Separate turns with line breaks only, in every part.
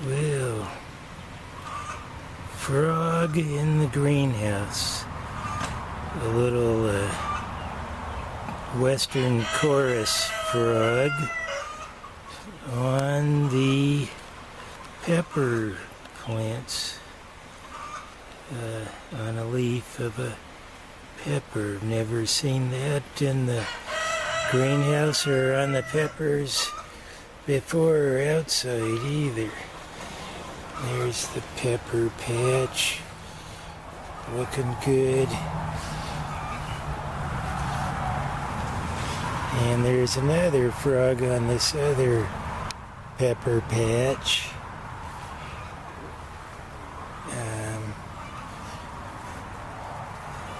Well, frog in the greenhouse. A little western chorus frog on the pepper plants, on a leaf of a pepper. Never seen that in the greenhouse or on the peppers before or outside either. There's the pepper patch, looking good. And there's another frog on this other pepper patch.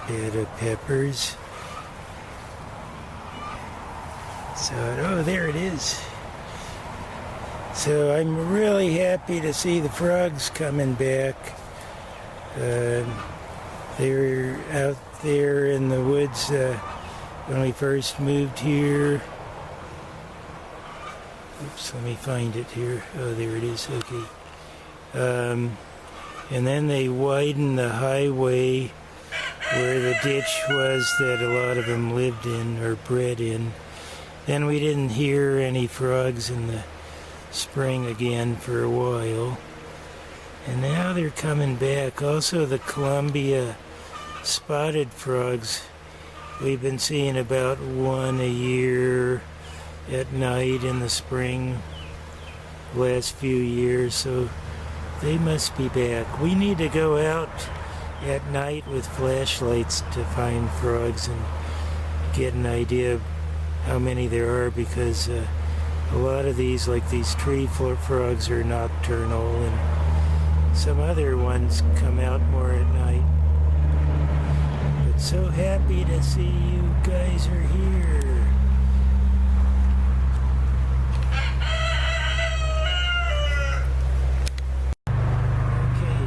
Bed of peppers. So, oh, there it is. So I'm really happy to see the frogs coming back. They were out there in the woods when we first moved here. Oops, let me find it here. Oh, there it is. Okay. And then they widened the highway where the ditch was that a lot of them lived in or bred in. Then we didn't hear any frogs in the spring again for a while. And now they're coming back. Also the Columbia spotted frogs. We've been seeing about one a year at night in the spring last few years, so they must be back. We need to go out at night with flashlights to find frogs and get an idea of how many there are, because a lot of these, like these tree frogs, are nocturnal, and some other ones come out more at night. But so happy to see you guys are here. Okay,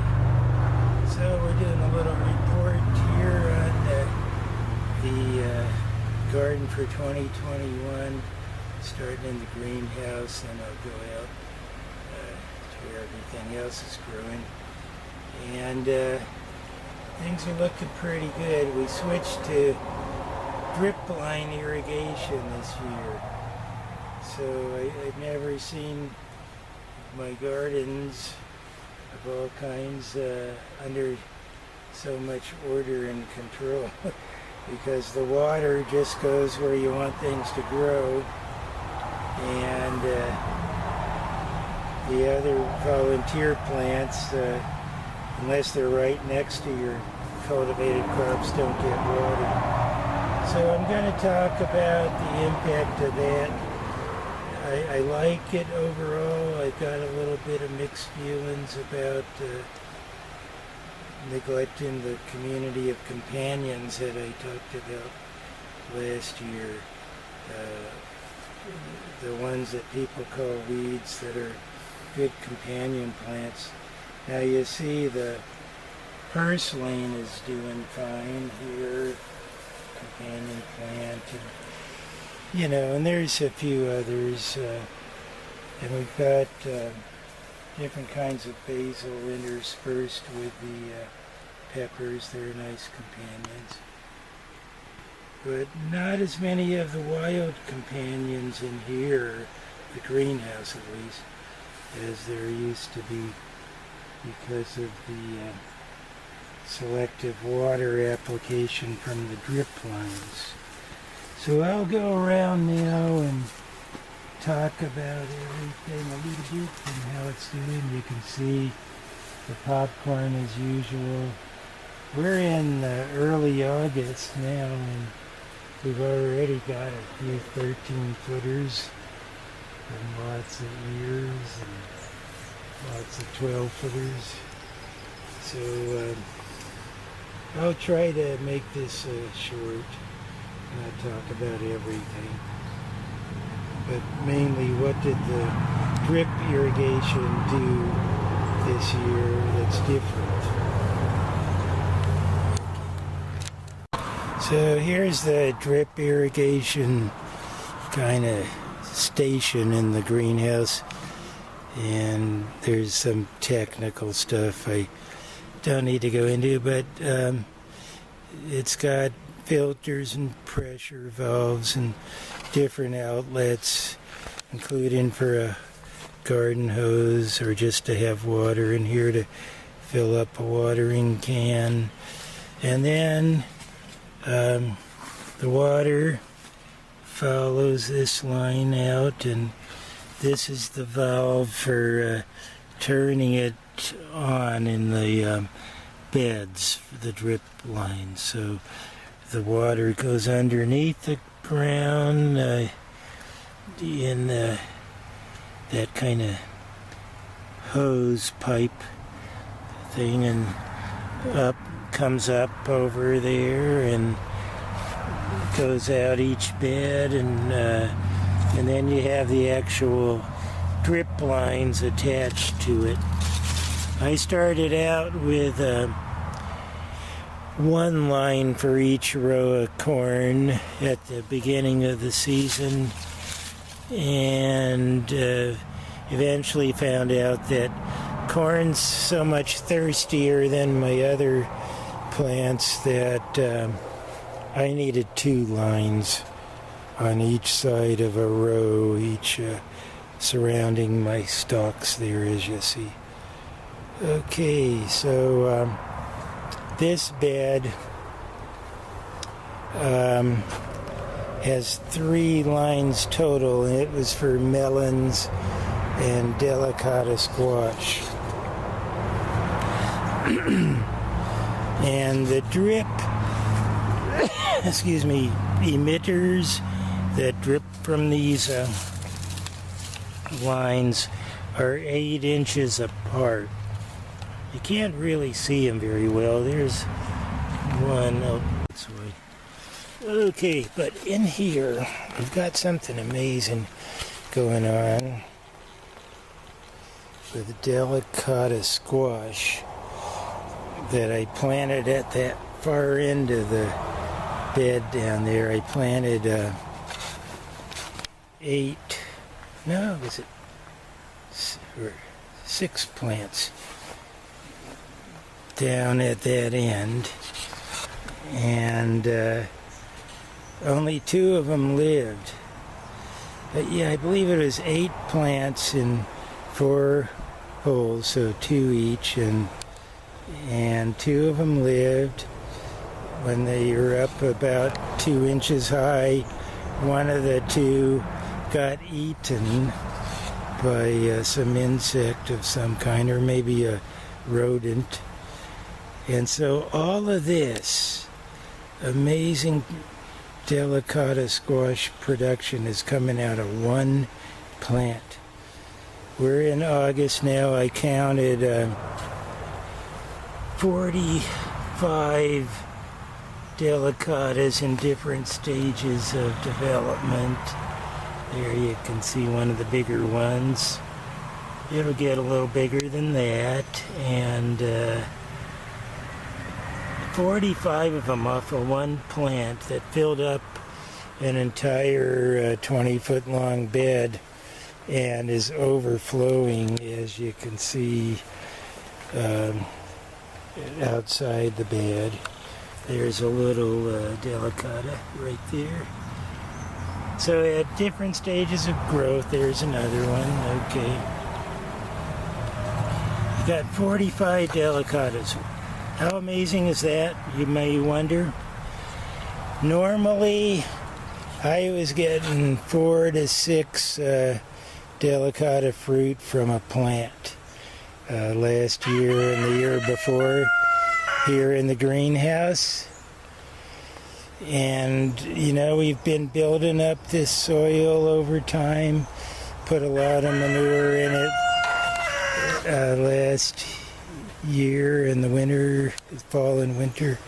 so we're doing a little report here on the garden for 2021. Starting in the greenhouse, and I'll go out to where everything else is growing. And things are looking pretty good. We switched to Dripline irrigation this year. So I've never seen my gardens of all kinds under so much order and control because the water just goes where you want things to grow. And the other volunteer plants, unless they're right next to your cultivated crops, don't get watered. So I'm going to talk about the impact of that. I like it overall. I've got a little bit of mixed feelings about neglecting the community of companions that I talked about last year. The ones that people call weeds that are good companion plants. Now you see the purslane is doing fine here, companion plant, and, you know, and there's a few others, and we've got different kinds of basil interspersed with the peppers. They're nice companions. But not as many of the wild companions in here, the greenhouse at least, as there used to be because of the selective water application from the drip lines. So I'll go around now and talk about everything a little bit and how it's doing. You can see the popcorn as usual. We're in early August now, and we've already got a few 13-footers and lots of ears and lots of 12-footers. So I'll try to make this short, not talk about everything. But mainly, what did the drip irrigation do this year that's different? So here's the drip irrigation kind of station in the greenhouse. and there's some technical stuff I don't need to go into, but it's got filters and pressure valves and different outlets, including for a garden hose or just to have water in here to fill up a watering can. And then the water follows this line out, and this is the valve for turning it on in the beds, the drip line. So the water goes underneath the ground in that kind of hose pipe thing, and comes up over there and goes out each bed, and then you have the actual drip lines attached to it. I started out with one line for each row of corn at the beginning of the season, and eventually found out that corn's so much thirstier than my other plants that I needed 2 lines on each side of a row, each surrounding my stalks there, as you see. Okay, so this bed has 3 lines total, and it was for melons and Delicata squash. And the drip, emitters that drip from these lines are 8 inches apart. You can't really see them very well. There's one out this way. Okay, but in here, we've got something amazing going on with the Delicata squash that I planted at that far end of the bed down there. I planted 6 plants down at that end, and only 2 of them lived. But yeah, I believe it was 8 plants in 4 holes, so 2 each, and 2 of them lived. When they were up about 2 inches high, one of the 2 got eaten by some insect of some kind, or maybe a rodent. And so all of this amazing Delicata squash production is coming out of one plant. We're in August now. I counted 45 Delicatas in different stages of development. There you can see one of the bigger ones. It'll get a little bigger than that, and 45 of them off of one plant that filled up an entire 20-foot long bed and is overflowing, as you can see outside the bed. There's a little Delicata right there. So at different stages of growth, there's another one. Okay. You got 45 Delicatas. How amazing is that, you may wonder? Normally, I was getting 4 to 6 Delicata fruit from a plant last year and the year before here in the greenhouse. And, you know, we've been building up this soil over time, put a lot of manure in it last year in the winter, fall and winter,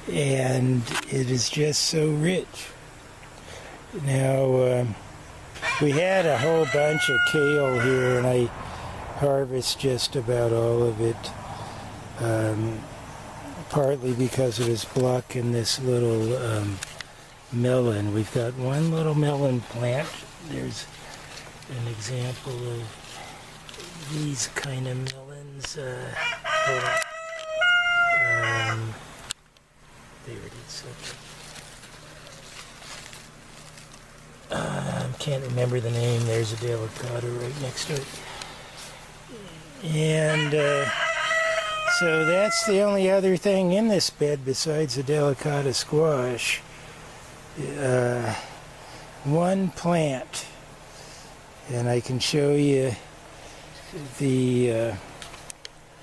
and it is just so rich. Now, we had a whole bunch of kale here, and I harvest just about all of it, partly because it was blocking this little melon. We've got one little melon plant. There's an example of these kind of melons. Hold on. There it is. Okay. Can't remember the name. There's a Delicata right next to it. And so that's the only other thing in this bed besides the Delicata squash. One plant. And I can show you the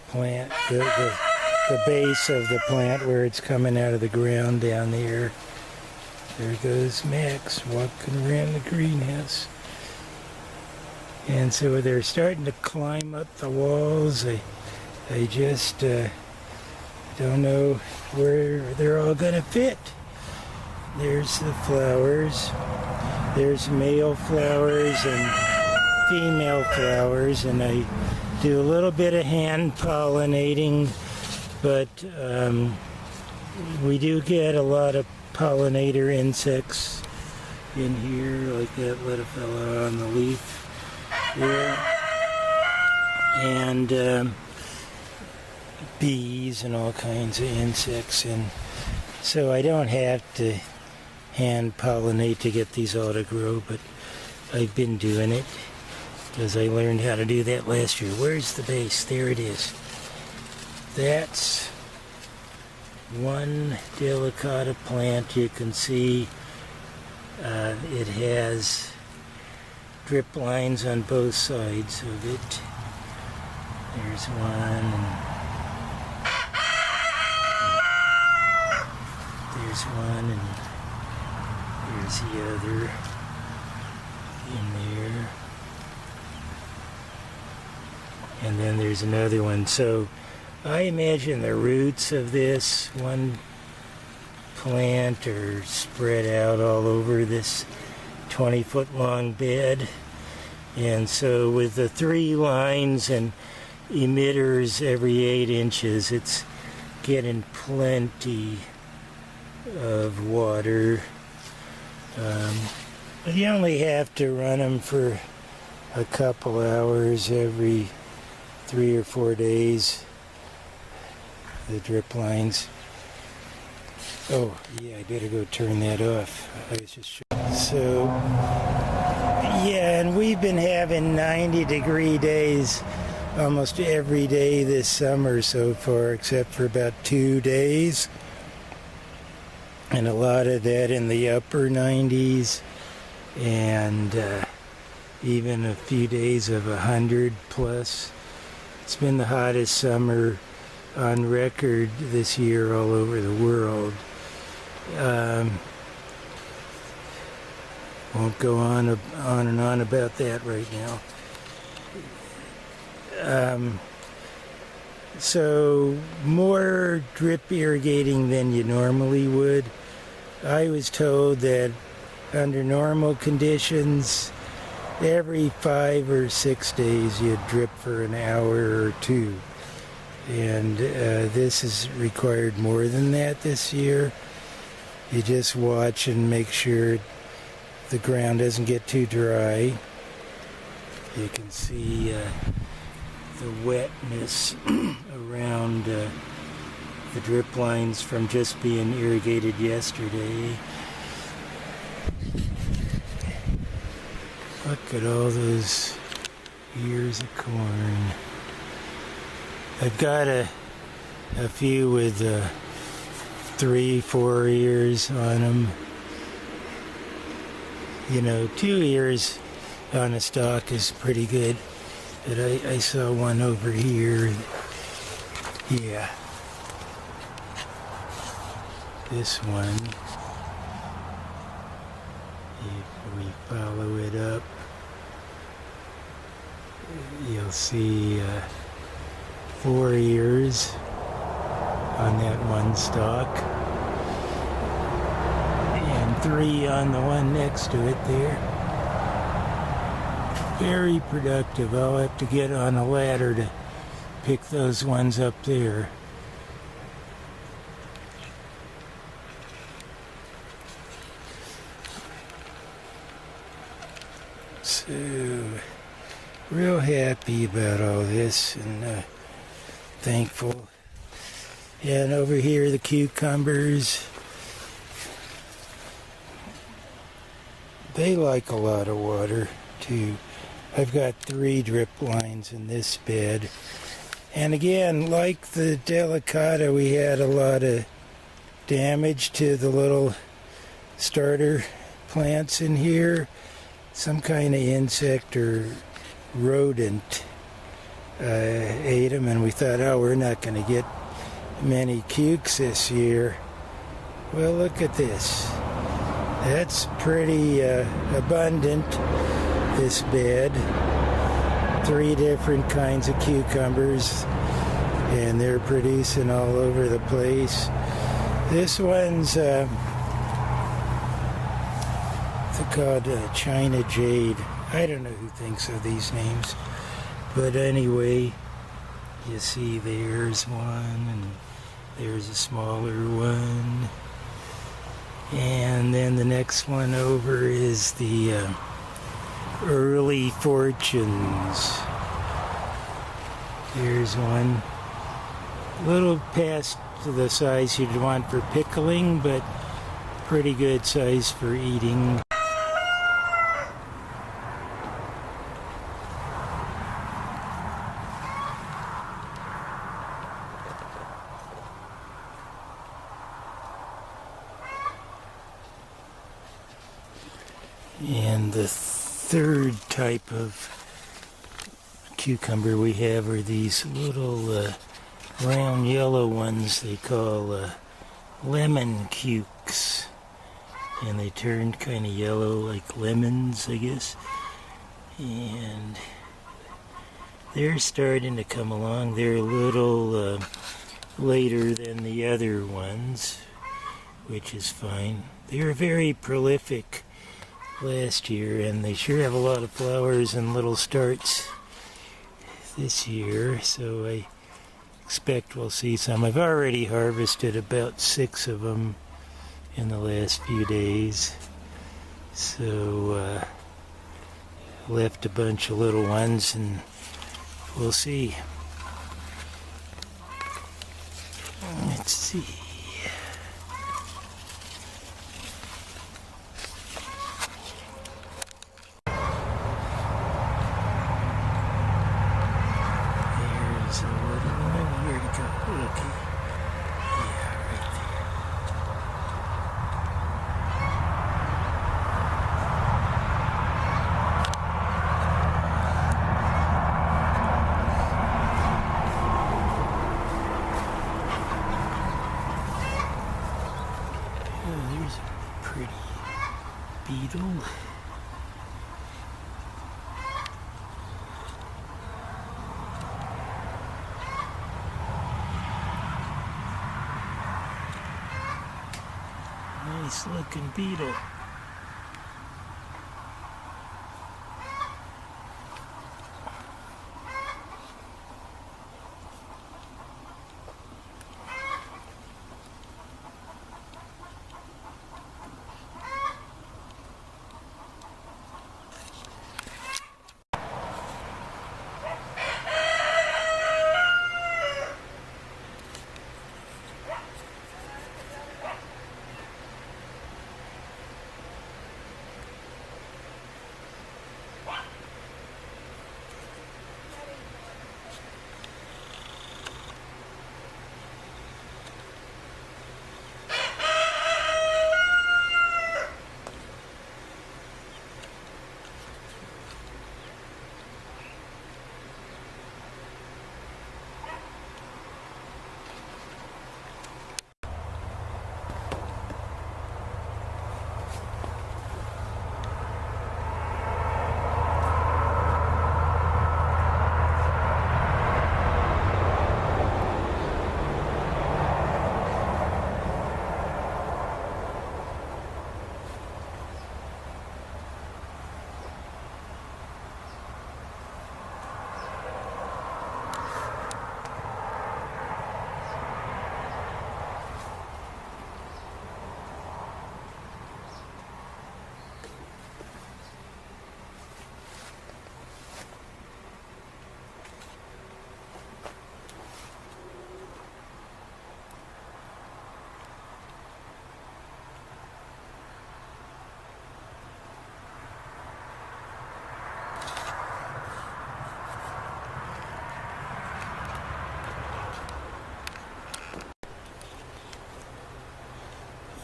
plant, the base of the plant where it's coming out of the ground down there. There goes Max walking around the greenhouse. And so they're starting to climb up the walls. I just don't know where they're all going to fit. There's the flowers. There's male flowers and female flowers, and I do a little bit of hand pollinating, but we do get a lot of pollinator insects in here, like that little fella on the leaf there, and bees and all kinds of insects. And so I don't have to hand pollinate to get these all to grow, but I've been doing it because I learned how to do that last year. Where's the base? There it is. That's one Delicata plant. You can see it has drip lines on both sides of it. There's one. There's one, and there's the other in there. And then there's another one. So I imagine the roots of this one plant are spread out all over this 20-foot long bed. And so with the 3 lines and emitters every 8 inches, it's getting plenty of water. But you only have to run them for a couple hours every 3 or 4 days, the drip lines. Oh, yeah, I better go turn that off. I was just showing. So, yeah, and we've been having 90-degree days almost every day this summer so far, except for about 2 days. And a lot of that in the upper 90s, and even a few days of 100 plus. It's been the hottest summer on record this year all over the world. Won't go on and on about that right now. So more drip irrigating than you normally would. I was told that under normal conditions, every 5 or 6 days you'd drip for an hour or 2. And this is required more than that this year. You just watch and make sure the ground doesn't get too dry. You can see the wetness around the drip lines from just being irrigated yesterday. Look at all those ears of corn. I've got a few with 3, 4 ears on them. You know, 2 ears on a stalk is pretty good. But I saw one over here. Yeah. This one. If we follow it up, you'll see 4 ears on that one stalk. And 3 on the one next to it there. Very productive. I'll have to get on a ladder to pick those ones up there. So real happy about all this and thankful. And over here, the cucumbers, they like a lot of water too. I've got 3 drip lines in this bed. And again, like the Delicata, we had a lot of damage to the little starter plants in here. Some kind of insect or rodent ate them, and we thought, oh, we're not going to get many cukes this year. Well, look at this. That's pretty abundant, this bed. 3 different kinds of cucumbers, and they're producing all over the place. This one's they're called China Jade. I don't know who thinks of these names, but anyway, you see there's one, and there's a smaller one, and then the next one over is the Early Fortunes. Here's one, a little past the size you'd want for pickling, but pretty good size for eating. And the third type of cucumber we have are these little round yellow ones they call lemon cukes, and they turned kind of yellow like lemons, I guess, and they're starting to come along. They're a little later than the other ones, which is fine. They were very prolific last year, and they sure have a lot of flowers and little starts this year, so I expect we'll see some. I've already harvested about 6 of them in the last few days, so left a bunch of little ones, and we'll see. Let's see. Beetle. Nice looking beetle.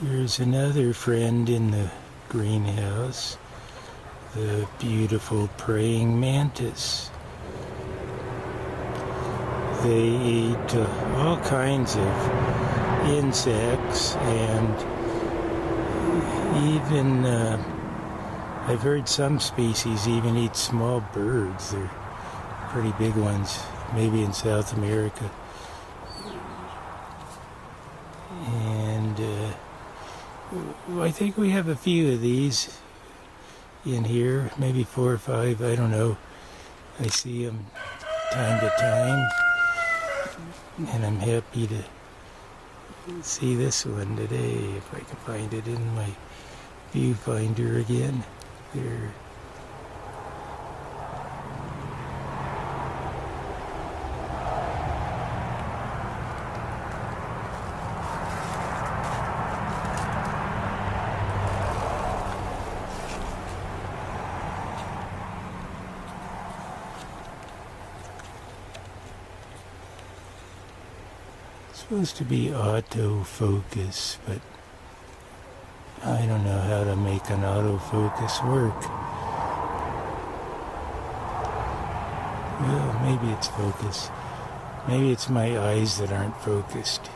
Here's another friend in the greenhouse, the beautiful praying mantis. They eat all kinds of insects, and even I've heard some species even eat small birds. They're pretty big ones, maybe in South America. And I think we have a few of these in here, maybe 4 or 5, I don't know. I see them time to time, and I'm happy to see this one today, if I can find it in my viewfinder again. There. Supposed to be autofocus, but I don't know how to make an autofocus work. Well, maybe it's focus. Maybe it's my eyes that aren't focused.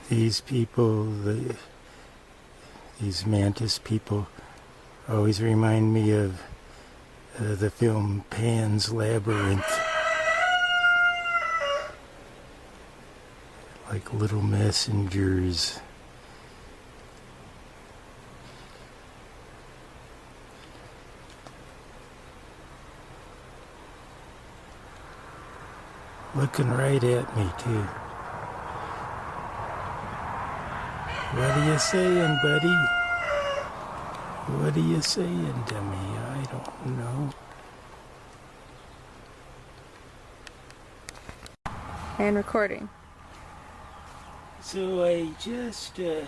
These people, these mantis people, always remind me of the film Pan's Labyrinth. Like little messengers. Looking right at me, too. What are you saying, buddy? What are you saying to me? I don't know.
And recording.
So I just would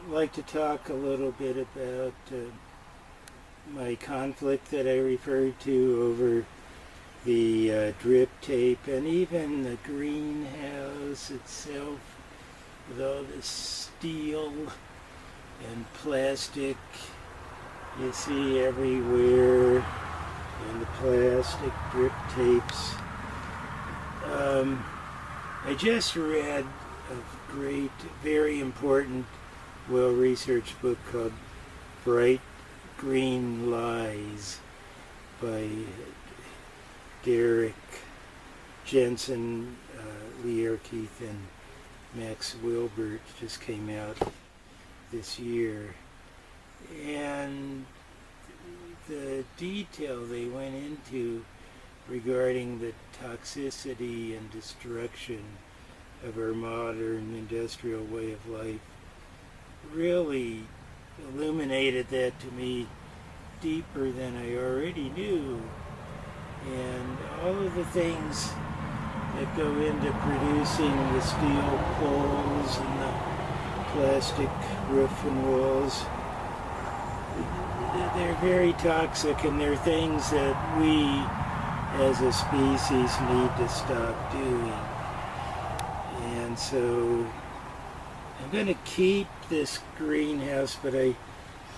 like to talk a little bit about my conflict that I referred to over the drip tape, and even the greenhouse itself, with all this steel and plastic you see everywhere, and the plastic drip tapes. I just read a great, very important, well-researched book called Bright Green Lies by Derek Jensen, Lear Keith, and Max Wilbert. Just came out this year. And the detail they went into regarding the toxicity and destruction of our modern industrial way of life really illuminated that to me deeper than I already knew. And all of the things that go into producing the steel poles and the plastic roof and walls, they're very toxic, and they're things that we as a species need to stop doing. And so I'm going to keep this greenhouse, but I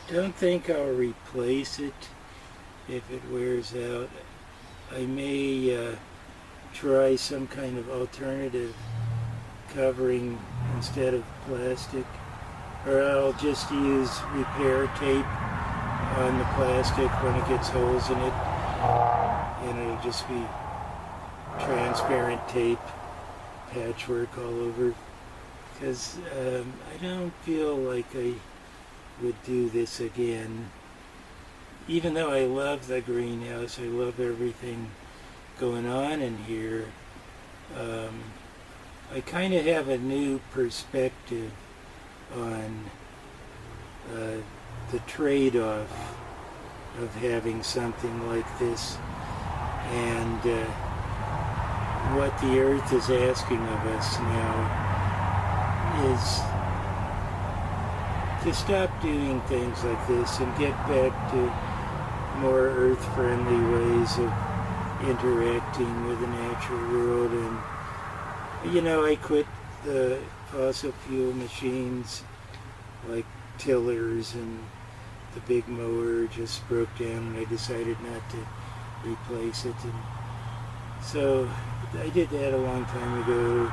don't think I'll replace it if it wears out. I may try some kind of alternative covering instead of plastic, or I'll just use repair tape on the plastic when it gets holes in it, and it'll just be transparent tape, patchwork all over, because I don't feel like I would do this again. even though I love the greenhouse, I love everything going on in here, I kind of have a new perspective on the trade-off of having something like this, and what the earth is asking of us now is to stop doing things like this and get back to more earth-friendly ways of interacting with the natural world. And I quit the fossil fuel machines like tillers, and the big mower just broke down and I decided not to replace it. And so I did that a long time ago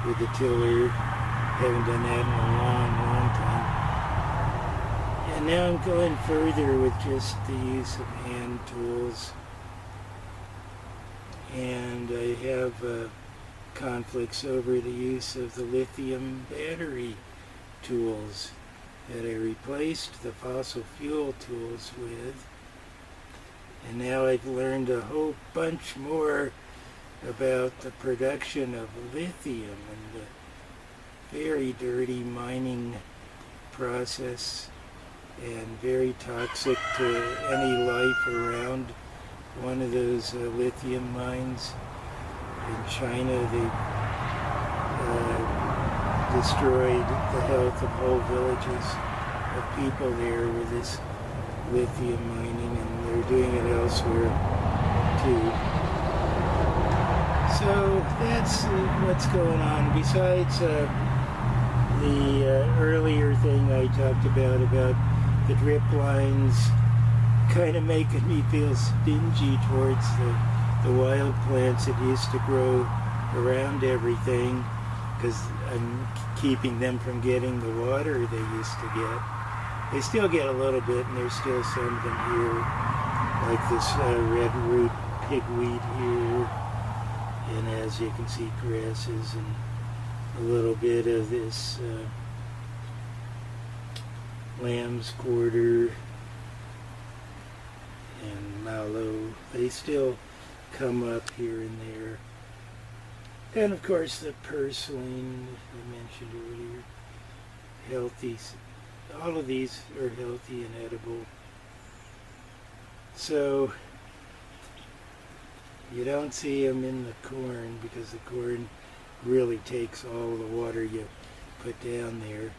with the tiller. Haven't done that in a long, long time. And now I'm going further with just the use of hand tools. And I have conflicts over the use of the lithium battery tools that I replaced the fossil fuel tools with. And now I've learned a whole bunch more about the production of lithium and the very dirty mining process, and very toxic to any life around one of those lithium mines. In China, they destroyed the health of whole villages of people there with this lithium mining, and they're doing it elsewhere too. So that's what's going on. Besides the earlier thing I talked about the drip lines kind of making me feel stingy towards the wild plants that used to grow around everything, because I'm keeping them from getting the water they used to get. They still get a little bit, and there's still some of them here, like this red root pigweed here, and as you can see, grasses, and a little bit of this lamb's quarter and mallow. They still come up here and there. And of course the purslane I mentioned earlier, healthy. All of these are healthy and edible. So you don't see them in the corn, because the corn really takes all the water you put down there.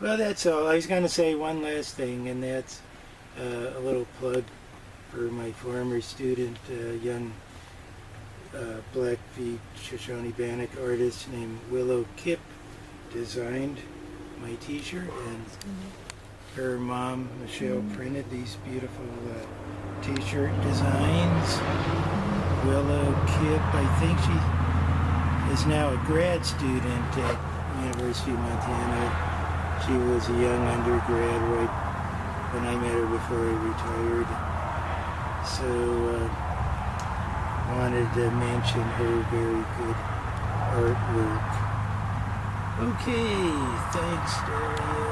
Well, that's all. I was going to say one last thing, and that's a little plug for my former student, young Blackfeet Shoshone-Bannock artist named Willow Kip, designed my t-shirt, and her mom, Michelle, printed these beautiful t-shirt designs. Willow Kip, I think she is now a grad student at University of Montana. She was a young undergrad right when I met her before I retired. So wanted to mention her very good artwork. Okay, thanks, Daria.